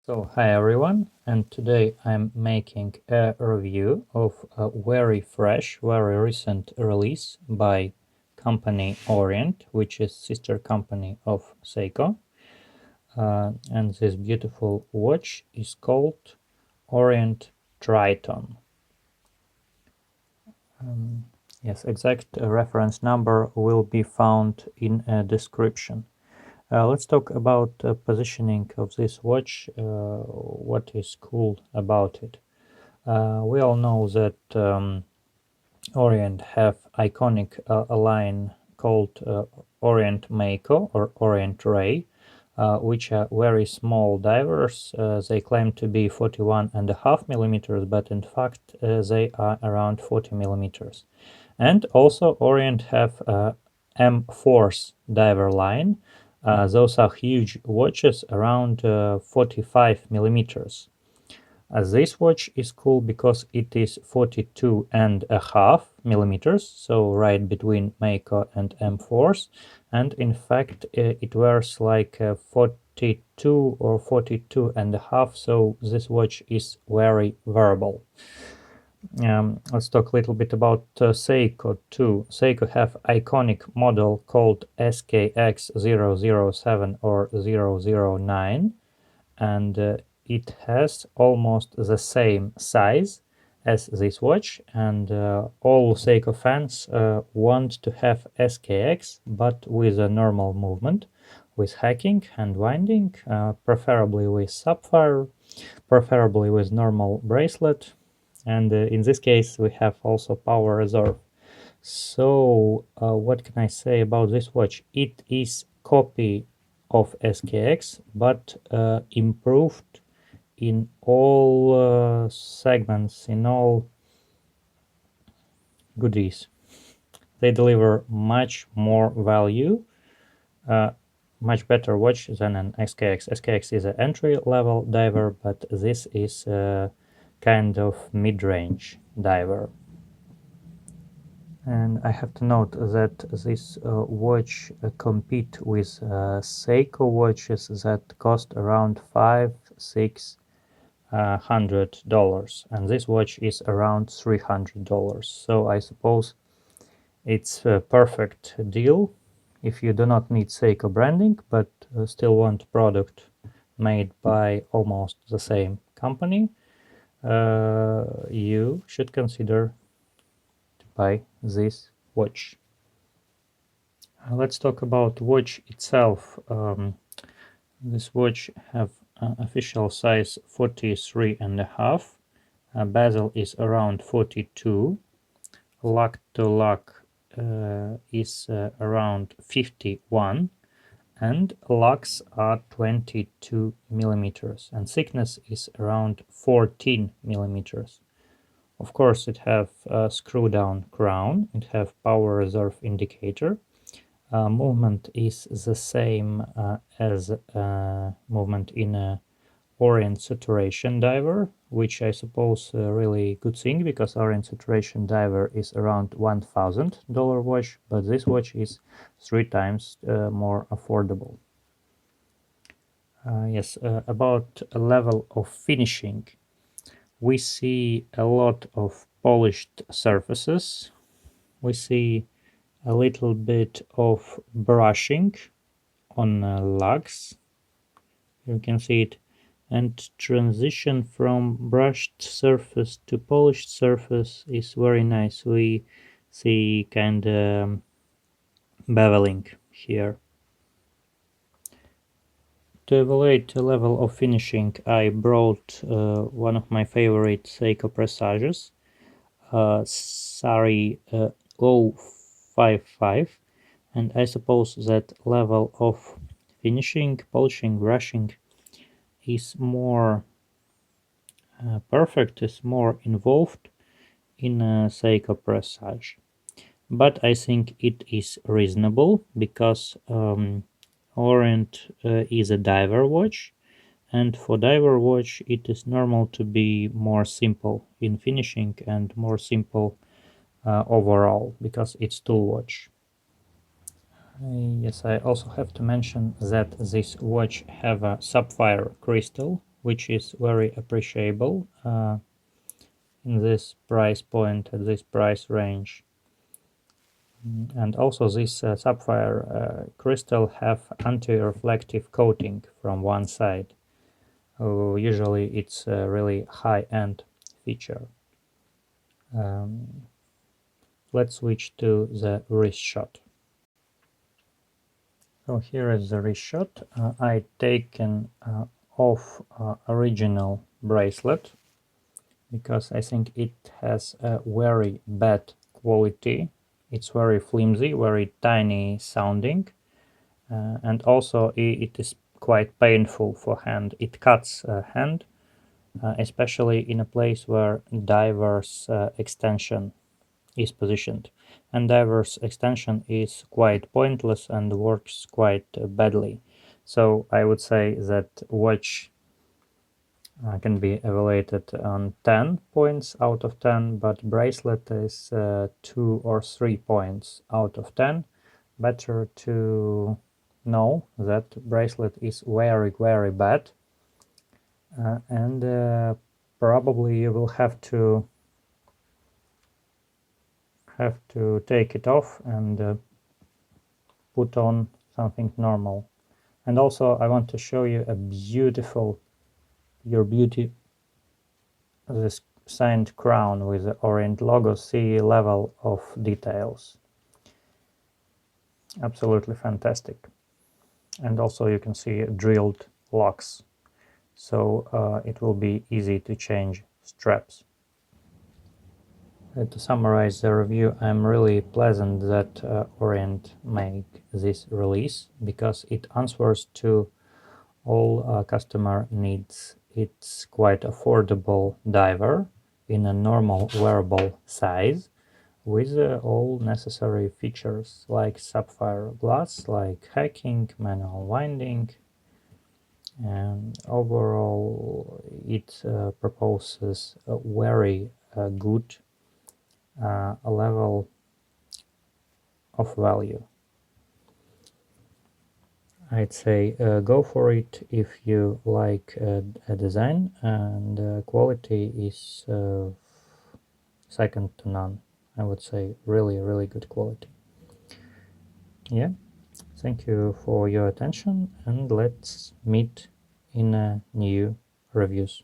So hi everyone, and today I'm making a review of a very fresh, very recent release by company Orient, which is sister company of Seiko. And this beautiful watch is called Orient Triton. Yes, exact reference number will be found in a description. Let's talk about positioning of this watch, what is cool about it. We all know that Orient have iconic a line called Orient Mako or Orient Ray, which are very small divers. They claim to be 41.5 millimeters, but in fact they are around 40 millimeters. And also Orient have M-Force diver line. Those are huge watches around 45 millimeters. This watch is cool because it is 42.5 millimeters, so right between Mako and M-Force, and in fact it wears like 42 or 42.5, so this watch is very wearable. Let's talk a little bit about Seiko too. Seiko have iconic model called SKX 007 or 009, and it has almost the same size as this watch, and all Seiko fans want to have SKX but with a normal movement, with hacking and winding, preferably with sapphire, preferably with normal bracelet, and in this case we have also power reserve. So what can I say about this watch? It is copy of SKX, but improved in all segments, in all goodies. They deliver much more value, much better watch than an SKX. SKX is an entry-level diver, but this is a kind of mid-range diver. And I have to note that this watch compete with Seiko watches that cost around $500-600, and this watch is around $300. So I suppose it's a perfect deal if you do not need Seiko branding, but still want product made by almost the same company. You should consider by this watch. Let's talk about watch itself. This watch have official size 43.5. Bezel is around 42. Luck to luck is around 51, and locks are 22 millimeters, and thickness is around 14 millimeters. Of course, it have a screw-down crown, it have power reserve indicator. Movement is the same as movement in a Orient Saturation Diver, which I suppose a really good thing, because Orient Saturation Diver is around $1,000 watch, but this watch is 3 times more affordable. Yes, about a level of finishing. We see a lot of polished surfaces. We see a little bit of brushing on lugs. You can see it. And transition from brushed surface to polished surface is very nice. We see kind of beveling here. To evaluate the level of finishing, I brought one of my favorite Seiko Presages, Sari 055, and I suppose that level of finishing, polishing, brushing is more perfect, is more involved in a Seiko Presage. But I think it is reasonable, because Orient is a diver watch, and for diver watch it is normal to be more simple in finishing and more simple overall, because it's tool watch. Yes, I also have to mention that this watch have a sapphire crystal, which is very appreciable in this price point, at this price range. And also this sapphire crystal have anti-reflective coating from one side. Usually it's a really high-end feature. Let's switch to the wrist shot. So here is the wrist shot. I taken off original bracelet because I think it has a very bad quality. It's very flimsy, very tiny sounding, and also it is quite painful for hand. It cuts hand, especially in a place where diver's extension is positioned. And diver's extension is quite pointless and works quite badly. So I would say that watch can be evaluated on 10 points out of 10, but bracelet is 2 or 3 points out of 10. Better to know that bracelet is very, very bad, and probably you will have to take it off and put on something normal. And also I want to show you a beautiful this signed crown with the Orient logo. See level of details. Absolutely fantastic. And also you can see drilled locks, so it will be easy to change straps. To summarize the review, I'm really pleasant that Orient make this release because it answers to all customer needs. It's quite affordable diver in a normal wearable size with all necessary features like sapphire glass, like hacking, manual winding, and overall it proposes a very good level of value. I'd say go for it if you like a design, and quality is second to none. I would say really good quality. Yeah, thank you for your attention, and let's meet in new reviews.